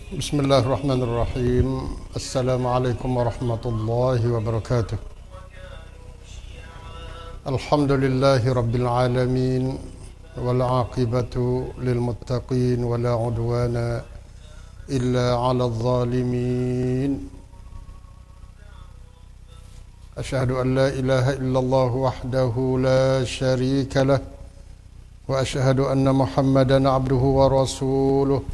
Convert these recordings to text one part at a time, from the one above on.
Bismillahirrahmanirrahim. Assalamualaikum warahmatullahi wabarakatuh. Alhamdulillahi rabbil alamin. Wal aqibatu lil muttaqin wa la udwana illa 'alal zalimin. Asyhadu an la ilaha illallah wahdahu la syarika lah wa asyhadu anna Muhammadan 'abduhu wa rasuluh.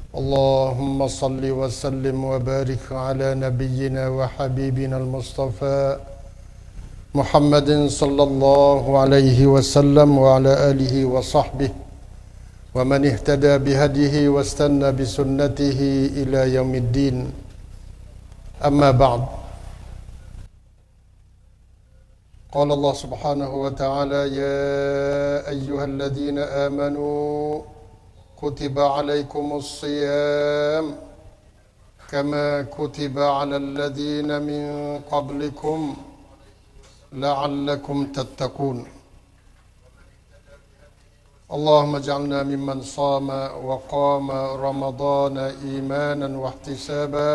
اللهم صل وسلم وبارك على نبينا وحبيبنا المصطفى محمد صلى الله عليه وسلم وعلى آله وصحبه ومن اهتدى بهديه واستنى بسنته إلى يوم الدين. أما بعد، قال الله سبحانه وتعالى: يا أيها الذين آمنوا كتب عليكم الصيام كما كتب على الذين من قبلكم لعلكم تتقون. اللهم اجعلنا ممن صام وقام رمضان إيمانا واحتسابا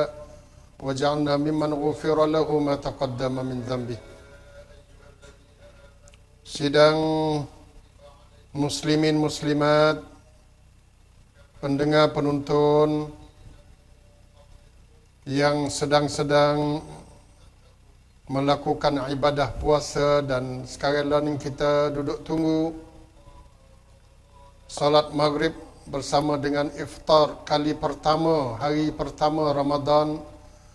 واجعلنا ممن غفر له ما تقدم من ذنبه. Sidang muslimin muslimat, pendengar penuntun yang sedang melakukan ibadah puasa dan sekarang ni kita duduk tunggu salat maghrib bersama dengan iftar kali pertama, hari pertama Ramadan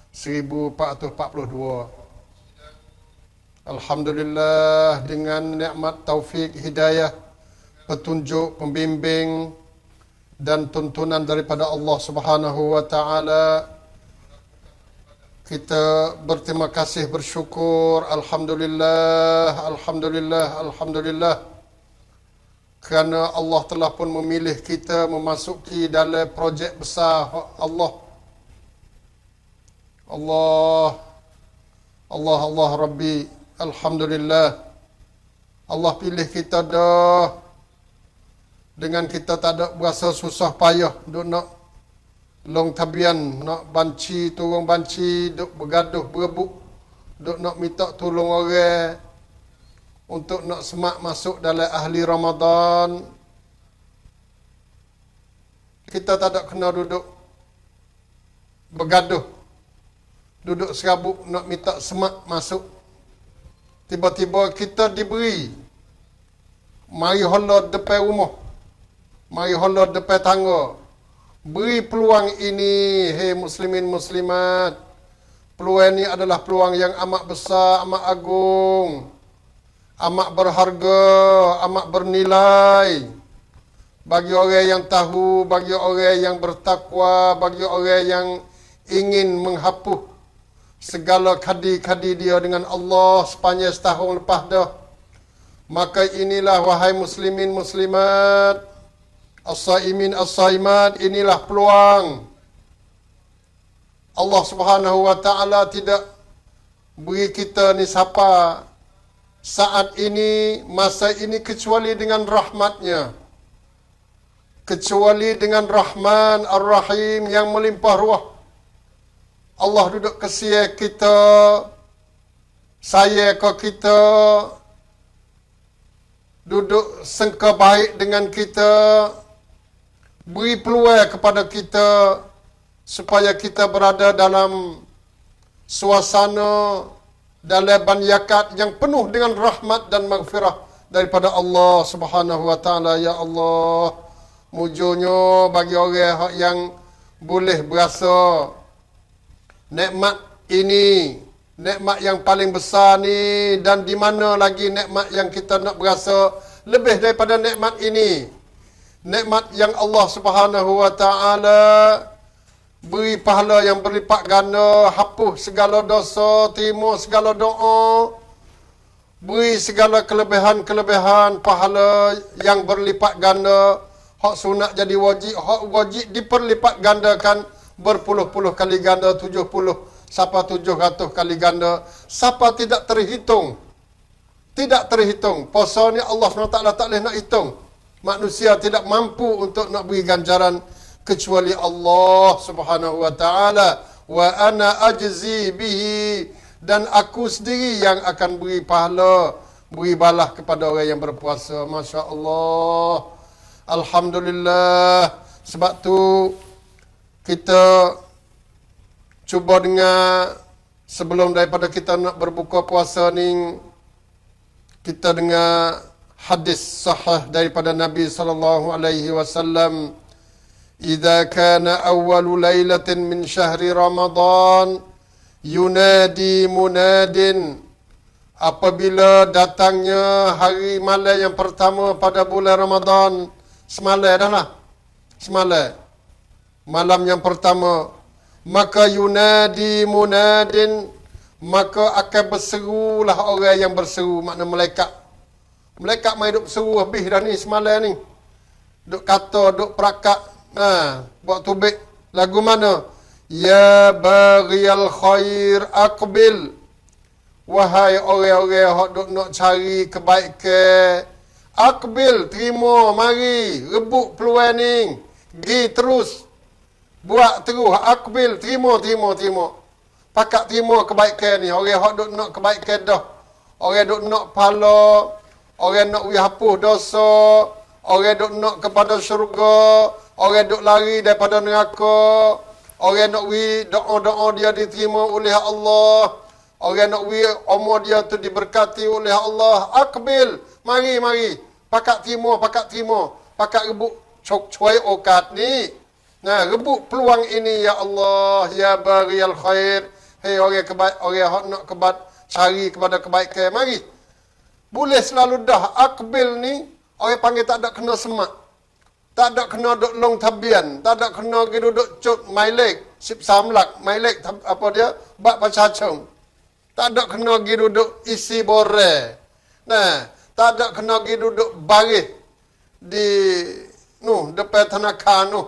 1442. Alhamdulillah, dengan nikmat taufik hidayah, petunjuk, pembimbing dan tuntunan daripada Allah Subhanahu wa taala, kita berterima kasih, bersyukur, alhamdulillah, alhamdulillah, alhamdulillah, kerana Allah telah pun memilih kita memasuki dalam projek besar Allah. Allah Rabbi, alhamdulillah. Allah pilih kita dah dengan kita tak ada berasa susah payah duk nak long tabian, nak banci, turun banci, duk bergaduh, berebut, duk nak minta tolong orang untuk nak semak masuk dalam ahli Ramadan. Kita tak ada kena duduk bergaduh, duduk serabut nak minta semak masuk. Tiba-tiba kita diberi, mari hola depan rumah, mari hola depan tangga. Beri peluang ini, hei muslimin muslimat. Peluang ini adalah peluang yang amat besar, amat agung, amat berharga, amat bernilai bagi orang yang tahu, bagi orang yang bertakwa, bagi orang yang ingin menghapus segala kadi-kadi dia dengan Allah sepanjang setahun lepas dah. Maka inilah, wahai muslimin muslimat, as-saimin as-saimat, inilah peluang. Allah Subhanahu wa taala tidak beri kita ni siapa saat ini, masa ini, kecuali dengan rahmatnya, kecuali dengan Rahman Ar-Rahim yang melimpah ruah. Allah duduk kesian kita, sayang ke kita, duduk sangka baik dengan kita, beri peluang kepada kita supaya kita berada dalam suasana, dalam banyakat yang penuh dengan rahmat dan maghfirah daripada Allah Subhanahu wa taala. Ya Allah, mujurnya bagi orang yang boleh berasa nikmat ini, nikmat yang paling besar ni, dan di mana lagi nikmat yang kita nak berasa lebih daripada nikmat ini. Nikmat yang Allah Subhanahu wa taala beri pahala yang berlipat ganda, hapus segala dosa, terima segala doa, beri segala kelebihan-kelebihan, pahala yang berlipat ganda. Hak sunat jadi wajib, hak wajib diperlipat gandakan berpuluh-puluh kali ganda, 70 sampai 700 kali ganda, sampai tidak terhitung. Tidak terhitung. Puasa ni Allah SWT tak boleh nak hitung. Manusia tidak mampu untuk nak beri ganjaran kecuali Allah Subhanahu wa taala. Wa ana ajzi bihi, dan aku sendiri yang akan beri pahala, beri balah kepada orang yang berpuasa. Masya Allah. Alhamdulillah. Sebab tu kita cuba dengar, sebelum daripada kita nak berbuka puasa ni, kita dengar hadis sahih daripada Nabi sallallahu alaihi wasallam. Idza kana awwalu lailatin min syahri Ramadan yunadi munadin, apabila datangnya hari malam yang pertama pada bulan Ramadan, semalam dah lah, semalam malam yang pertama, maka yunadi munadin, maka akan berserulah orang yang berseru, makna malaikat. Malaikat main duk berseru habis dah ni semalam ni. Duk kata, duk perakat. Buat tubik. Lagu mana? Ya baghiyal khair aqbil. Wahai orang-orang yang duk nak cari kebaikan, aqbil, terima, mari, rebut peluang ni. Gi terus. Buat terus, aqbil, terima. Pakat terima kebaikan ni. Orang yang duk nak kebaikan dah. Orang duk nak pahala, orang nak hapus dosa, orang duk nak kepada syurga, orang duk lari daripada neraka, orang nak doa-doa dia diterima oleh Allah, orang nak umur dia tu diberkati oleh Allah. Aqbil, mari, pakat terima, pakat rebut cuai okat ni. Rebut peluang ini ya Allah, ya bariyal khair. Hei orang nak cari kepada kebaikan, mari. Boleh selalu dah. Aqbil ni orang panggil tak ada kena semak, tak ada kena duk long tabian, tak ada kena gitu duk cut mailek sip samlak mailek apa dia bak pacacung, tak ada kena gitu duk isi bore, tak ada kena gitu duk baris di depan tanakan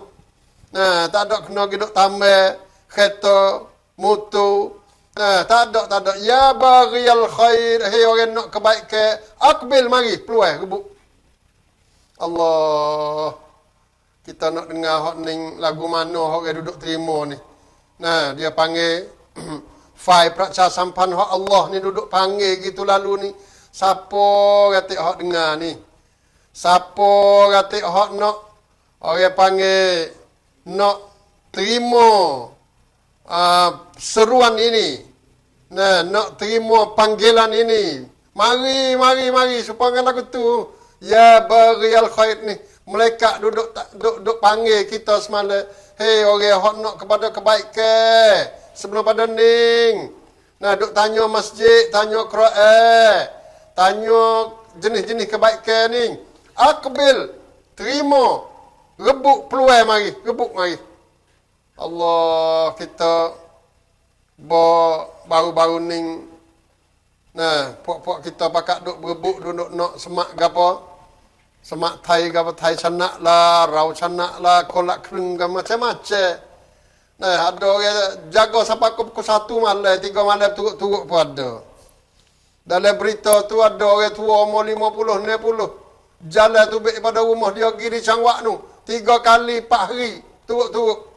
tak ada kena gitu tambah kereta motor. Tak ada. Ya baghiyal khair, hei orang nak kebaikan, aqbil, mari, peluang, rebut. Allah. Kita nak dengar hak ni lagu mana orang duduk terima ni. Dia panggil fai praksa sampan hak Allah ni duduk panggil gitu lalu ni. Siapa kata hak dengar ni? Siapa kata hak nak orang panggil nak terima seruan ini, nak terima panggilan ini, mari supaya lagu tu ya baghiyal khair ni, malaikat duduk panggil kita semalam. Hei orang hok nak kepada kebaikan sebelum pada ning, duk tanya masjid, tanya Quran, tanya jenis-jenis kebaikan ni. Aqbil, terima, rebut peluang, mari. Allah, kita baru-baru ni puak-puak kita pakat duk berebut duk nak semak gapo, semak thai gapo, thai canak lah, rau canak lah, kolak kering gapo macam-macam. Ada orang jaga sampai pukul 1 malam, 3 malam turut-turut pun ada. Dalam berita tu ada orang tua umur 50, 60, jalan tu pada rumah dia pergi di Cangwak tu 3 kali 4 hari turut-turut.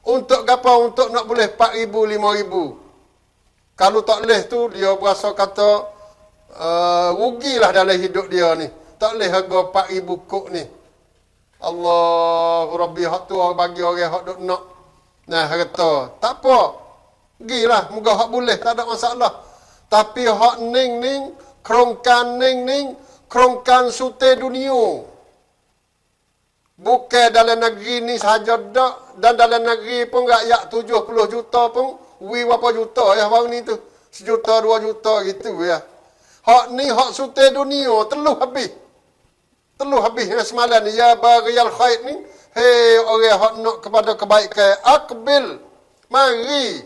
Untuk apa? Untuk nak boleh 4,000, 5,000. Kalau tak boleh tu, dia berasa kata rugilah dalam hidup dia ni. Tak boleh harga 4,000 kok ni. Allahu Rabbi, hak tu bagi orang hak duk nak. Kata, tak apa. Gilah, moga hak boleh, tak ada masalah. Tapi hak ning, kerongkan sute dunia. Bukan dalam negeri ni sahaja dak, dan dalam negeri pun rakyat 70 juta pun, berapa juta ya bang ni tu. 1 juta, 2 juta gitu ya. Hak ni hak sute dunia, teluh habis semalam ni. Ya baghiyal khair ni, hei orang hak nak kepada kebaikan, aqbil, mari,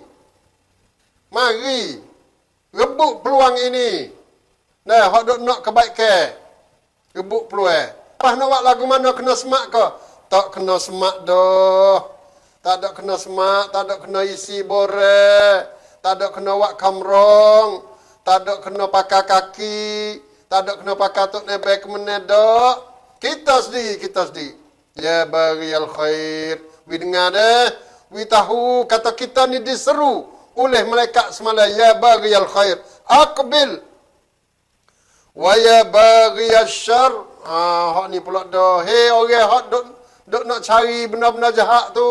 rebut peluang ini. Hak nak kebaikan, rebut peluang. Lepas nak buat lagu mana kena semak ke? Tak kena semak dah. Tak ada kena semak, tak ada kena isi bore, tak ada kena buat kamrong, tak ada kena pakai kaki, tak ada kena pakai tok nebek menedok. Kita sendiri. Ya baghiyal khair, We dengar dah. We tahu kata kita ni diseru oleh malaikat semalam. Ya baghiyal khair. Aqbil. Wa ya baghiyal syar. Hak ni pula dah. Hei orang hak duk nak cari benda-benda jahat tu.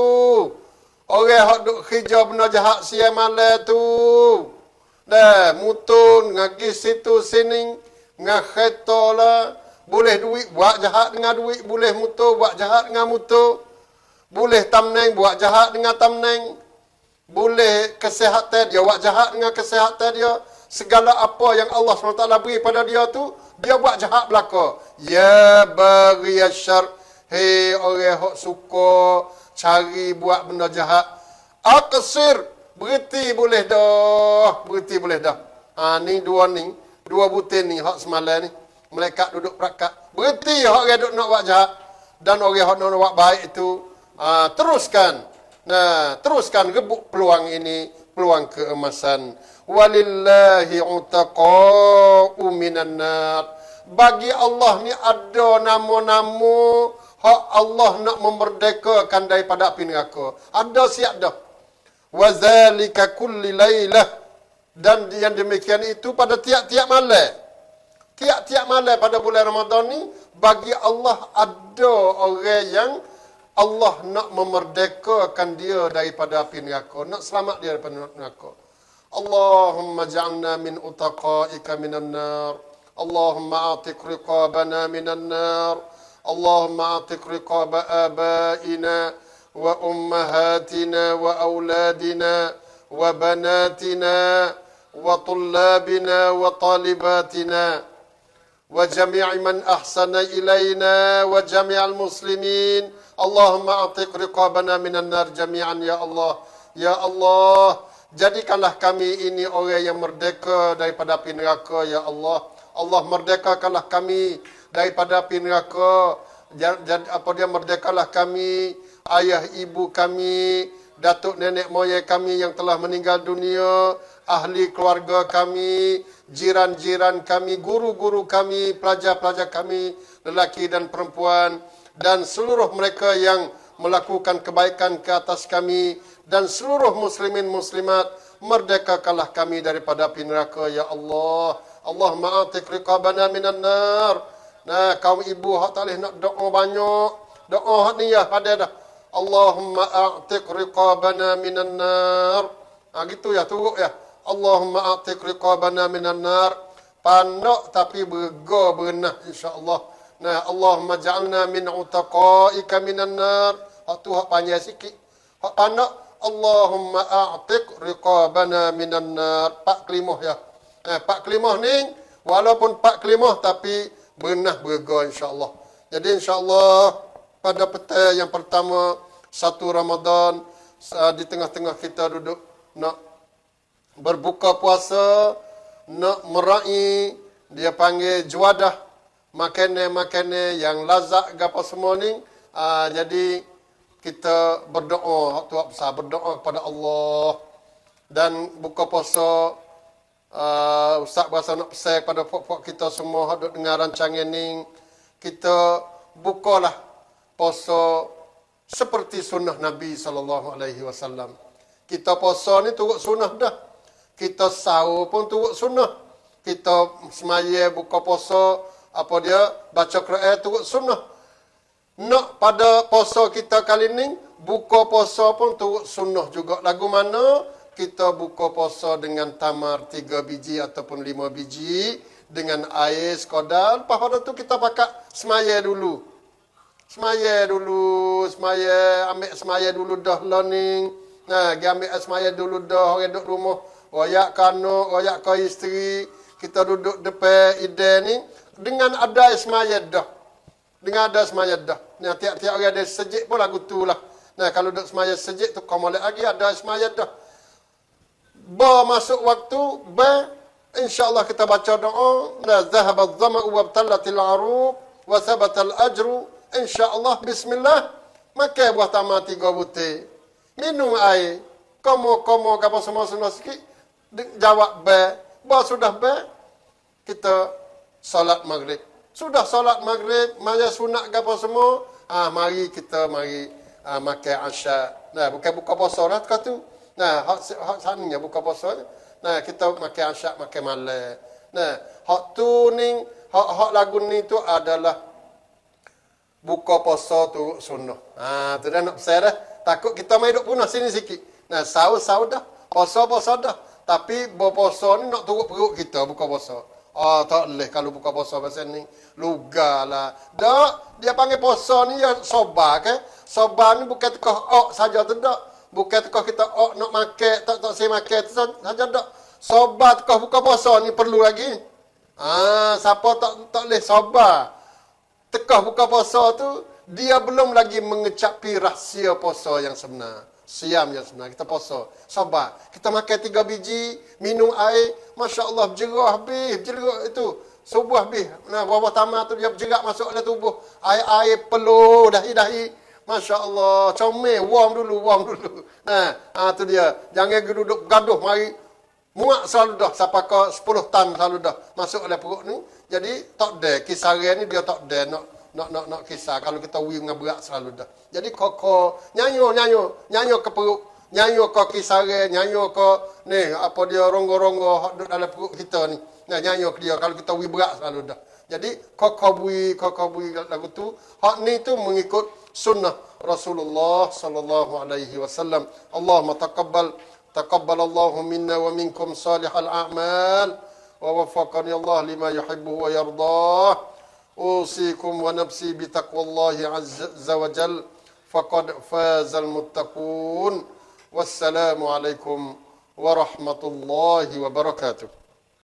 Orang hak duk kerja benda jahat siang malam tu. Dah, mutun, ngagi situ sini, ngakheta lah. Boleh duit, buat jahat dengan duit. Boleh mutu, buat jahat dengan mutu. Boleh tamneng, buat jahat dengan tamneng. Boleh kesihatan dia, buat jahat dengan kesihatan dia. Segala apa yang Allah SWT beri pada dia tu, dia buat jahat belaka. Ya baghiyal syar. Hei orang hok suka cari buat benda jahat. Aqsir. Berhenti boleh dah. Berhenti boleh dah. Ni dua butir ni hak semalam ni. Malaikat duduk perakat. Berhenti orang duduk nak buat jahat. Dan orang hak nak buat baik itu. Teruskan. Teruskan rebut peluang ini. Peluang keemasan. Walillahi utaqa'u minan nar. Bagi Allah ni ada nama-nama hak Allah nak memerdekakan daripada api neraka. Ada siap dah. Wa zalika kulli lailah. Dan yang demikian itu pada tiap-tiap malam. Tiap-tiap malam pada bulan Ramadan ni, bagi Allah ada orang yang Allah nak memerdekakan dia daripada api neraka. Nak selamat dia daripada neraka. Allahumma ja'alna min utaqa'ika minan nar. Allahumma atik riqabana minan nar. Allahumma atik riqaba abaina wa ummahatina wa auladina wa banatina wa tullabina wa talibatina wa jami'i man ahsana ilayna wa jami'al muslimin. Allahumma atik riqabana minan nar jami'an ya Allah. Ya Allah, jadikanlah kami ini orang yang merdeka daripada api neraka ya Allah. Allah merdekakanlah kami daripada api neraka. Apa dia merdekakanlah kami, ayah ibu kami, datuk nenek moyang kami yang telah meninggal dunia, ahli keluarga kami, jiran-jiran kami, guru-guru kami, pelajar-pelajar kami, lelaki dan perempuan, dan seluruh mereka yang melakukan kebaikan ke atas kami, dan seluruh muslimin muslimat, merdekakanlah kami daripada api neraka ya Allah. Allahumma atik riqabana minan nar. Kaum ibu hak tak boleh nak doa banyak. Doa hak ni ya ada dah. Allahumma a'tiq riqabana minan nar. Gitu ya, turut ya. Allahumma a'tiq riqabana minan nar. Pandak tapi berga berenah insya-Allah. Allahumma ja'alna min utaqa'ika minan nar. Hak tu hak panjang sikit. Hak pandak Allahumma a'tiq riqabana minan nar. Pak kelimah ya. Pak kelimah ni walaupun pak kelimah tapi berenah berga insya-Allah. Jadi insya-Allah pada petang yang pertama 1 Ramadan, di tengah-tengah kita duduk nak berbuka puasa, nak merai, dia panggil juadah, makanan-makanan yang lazat gapo semua ni. Jadi kita berdoa, waktu besar berdoa kepada Allah. Dan buka puasa, Ustaz berasa nak pesan kepada puak-puak kita semua yang duduk dengar rancangan ni, kita bukalah puasa seperti sunnah Nabi SAW. Kita puasa ni turut sunnah dah. Kita sahur pun turut sunnah. Kita semaya buka puasa, apa dia, baca Quran turut sunnah. Nak pada puasa kita kali ni, buka puasa pun turut sunnah juga. Lagu mana? Kita buka puasa dengan tamar 3 biji ataupun 5 biji. Dengan air sekadar. Lepas pada tu kita pakai semaya dulu. Semaya dulu, ambil semaya dulu dah learning. Ambil semaya dulu dah, orang duduk rumah. Royak ke anak, royak ke isteri. Kita duduk depan ide ni. Dengan ada semaya dah. Dengan ada semaya dah. Tiap-tiap orang ada sejik pun lagu tu lah. Kalau duduk semaya sejik tu, kau molek lagi ada semaya dah. Masuk waktu, insya-Allah kita baca doa. Zahaba adh-dhama'u wabtallatil 'aruq wa thabatal ajru. InsyaAllah, bismillah, makan buah tamar 3 butir. Minum air. Komo, kapal semua sikit. Jawab sudah kita solat maghrib. Sudah solat maghrib, maya sunat kapal semua. Mari kita makan asyak. Nah, bukan buka puasa dah tu. Nah, hak sananya buka puasa. Nah, kita makan asyak, makan malam. Nah, hak tu ni, hak lagu ni tu adalah buka puasa tu sunnah. Tu dah nak pesan dah. Takut kita main duk punah sini sikit. Nah, sahur dah. Puasa dah. Tapi berpuasa ni nak turut perut kita buka puasa. Tak boleh kalau buka puasa pasal ni. Lugar lah. Tak, dia panggil puasa ni ya sobar ke. Sobar ni bukan tekah saja tu tak. Bukan tekah kita nak makan, tak saya makan tu saja tak. Sobar tekah buka puasa ni perlu lagi. Siapa tak boleh sobar. Tekah buka puasa tu, dia belum lagi mengecapi rahsia puasa yang sebenar. Siam yang sebenar. Kita puasa. Sabar. Kita makan 3 biji, minum air. Masya Allah, berjerah habis. Berjerah itu. Subuh habis. Nah, buah-buah tamar tu dia berjerak masuk dalam tubuh. Air peluh, dahi-dahi. Masya Allah. Comel. Warm dulu. Nah, tu dia. Jangan duduk gaduh. Mari. Muak selalu dah. Sampai ke 10 tan selalu dah. Masuk dalam perut ni. Jadi, tak ada. Kisaran ni dia tak ada. Nak kisah kalau kita dengan berat selalu dah. Jadi koko nyanyo ke perut, nyanyo ke kisaran, nyanyo ke ni apa dia ronggo-ronggo duduk dalam perut kita ni. Nah, nyanyo ke dia kalau kita berat selalu dah. Jadi koko bui lagu tu, hak ni tu mengikut sunnah Rasulullah sallallahu alaihi wasallam. Allahumma taqabbal Allahu minna wa minkum salihal a'mal wa waffaqani Allah lima yuhibbu wa yardah. أوصيكم ونفسي بتقوى الله عز وجل فقد فاز المتقون والسلام عليكم ورحمة الله وبركاته.